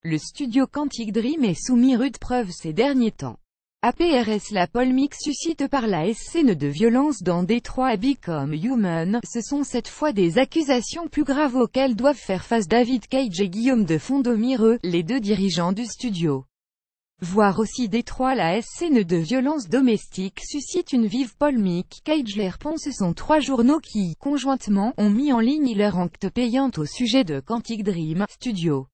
le studio Quantic Dream est soumis rude preuve ces derniers temps. APRS. La polémique suscite par la scène de violence dans Detroit Become Human, ce sont cette fois des accusations plus graves auxquelles doivent faire face David Cage et Guillaume de Fondomireux, les deux dirigeants du studio. Voir aussi Detroit. La scène de violence domestique suscite une vive polémique. Cage et Répond. Ce sont trois journaux qui, conjointement, ont mis en ligne leur enquête payante au sujet de Quantic Dream, studio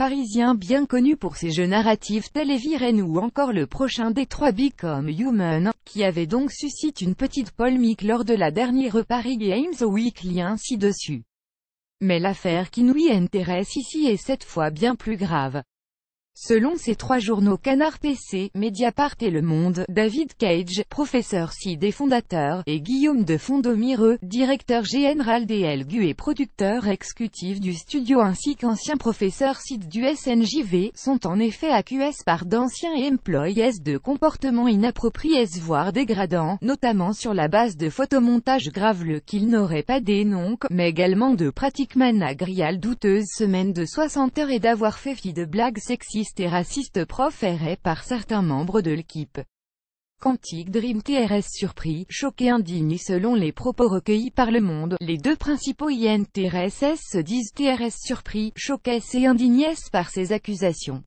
parisien bien connu pour ses jeux narratifs tels Heavy Rain ou encore le prochain Detroit Become Human, qui avait donc suscité une petite polémique lors de la dernière Paris Games Weekly ainsi dessus. Mais l'affaire qui nous y intéresse ici est cette fois bien plus grave. Selon ces trois journaux Canard PC, Mediapart et Le Monde, David Cage, professeur CID et fondateur, et Guillaume de Fondomireux, directeur général DLG et producteur exécutif du studio ainsi qu'ancien professeur CID du SNJV, sont en effet accusés par d'anciens employés de comportements inappropriés voire dégradants, notamment sur la base de photomontages graveleux qu'ils n'auraient pas dénoncés, mais également de pratiques managériales douteuses, semaines de 60 heures et d'avoir fait fi de blagues sexistes et racistes proférées par certains membres de l'équipe. Quantic Dream. TRS surpris, choqué, indigne. Selon les propos recueillis par Le Monde, les deux principaux INTRSS se disent TRS surpris, choqués et indignés par ces accusations.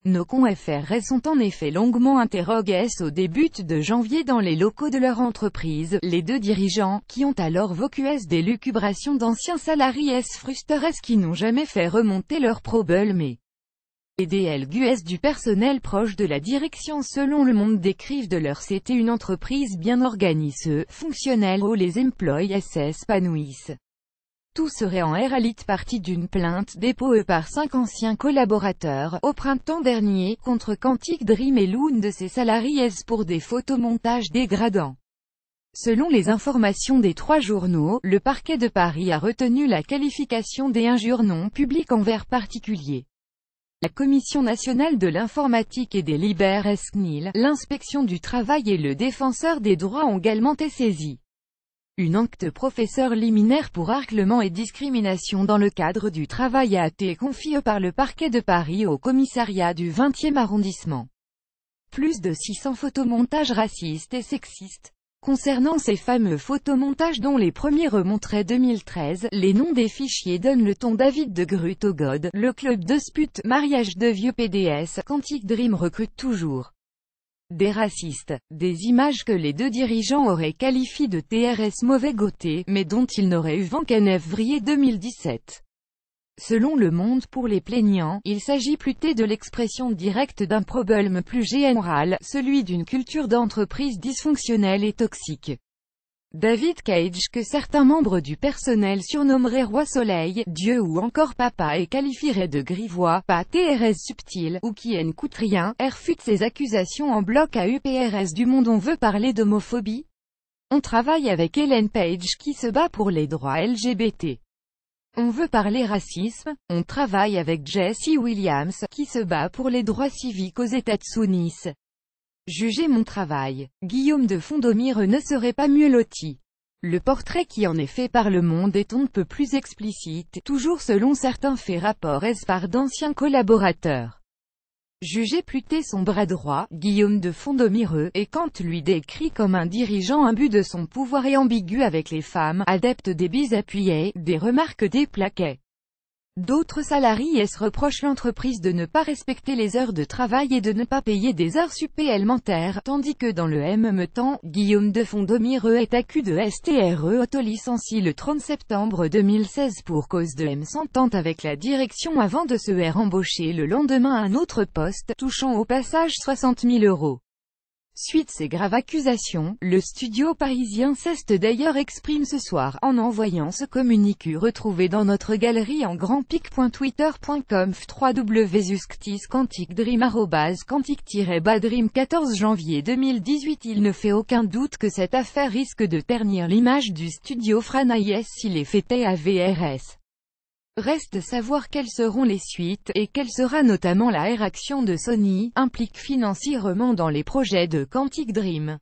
Nos confrères sont en effet longuement interrogés au début de janvier dans les locaux de leur entreprise, les deux dirigeants, qui ont alors vécu des lucubrations d'anciens salariés frustrés qui n'ont jamais fait remonter leurs problèmes et DLG du personnel proche de la direction. Selon Le Monde, décrivent de leur c'était une entreprise bien organisée, fonctionnelle où les employés s'épanouissent. Tout serait en réalité partie d'une plainte déposée par 5 anciens collaborateurs, au printemps dernier, contre Quantic Dream et l'une de ses salariés pour des photomontages dégradants. Selon les informations des trois journaux, le parquet de Paris a retenu la qualification des injures non publiques envers particuliers. La Commission nationale de l'informatique et des libertés CNIL, l'inspection du travail et le défenseur des droits ont également été saisis. Une enquête professeur liminaire pour harcèlement et discrimination dans le cadre du travail a été confiée par le parquet de Paris au commissariat du 20e arrondissement. Plus de 600 photomontages racistes et sexistes. Concernant ces fameux photomontages dont les premiers remonteraient 2013, les noms des fichiers donnent le ton. David de Grutogod, le club de Sput, mariage de vieux PDS, Quantic Dream recrute toujours des racistes, des images que les deux dirigeants auraient qualifiées de TRS mauvais côté, mais dont ils n'auraient eu vent qu'en février 2017. Selon Le Monde, pour les plaignants, il s'agit plutôt de l'expression directe d'un problème plus général, celui d'une culture d'entreprise dysfonctionnelle et toxique. David Cage, que certains membres du personnel surnommeraient Roi Soleil, Dieu ou encore Papa et qualifieraient de grivois, pas TRS subtil, ou qui ne coûte rien, refute ces accusations en bloc à UPRS du Monde. On veut parler d'homophobie? On travaille avec Ellen Page qui se bat pour les droits LGBT. On veut parler racisme? On travaille avec Jesse Williams, qui se bat pour les droits civiques aux États-Unis. Jugez mon travail. Guillaume de Fondomireux ne serait pas mieux loti. Le portrait qui en est fait par Le Monde est on ne peut plus explicite, toujours selon certains faits rapports par d'anciens collaborateurs. Jugez plutôt son bras droit, Guillaume de Fondomireux, et quand lui décrit comme un dirigeant imbu de son pouvoir et ambigu avec les femmes, adepte des bises appuyées, des remarques déplaquées. D'autres salariés reprochent l'entreprise de ne pas respecter les heures de travail et de ne pas payer des heures supplémentaires, tandis que dans le même temps, Guillaume de Fondomireux est accusé de STRE auto-licencié le 30 septembre 2016 pour cause de mésentente avec la direction avant de se faire embaucher le lendemain à un autre poste, touchant au passage 60 000 €. Suite ces graves accusations, le studio parisien s'est d'ailleurs exprime ce soir, en envoyant ce communiqué retrouvé dans notre galerie en grandpic.twitter.com www.quanticdream@quantic-dream 14 janvier 2018. Il ne fait aucun doute que cette affaire risque de ternir l'image du studio Franaïs s'il est fêté à VRS. Reste savoir quelles seront les suites, et quelle sera notamment la réaction de Sony, implique financièrement dans les projets de Quantic Dream.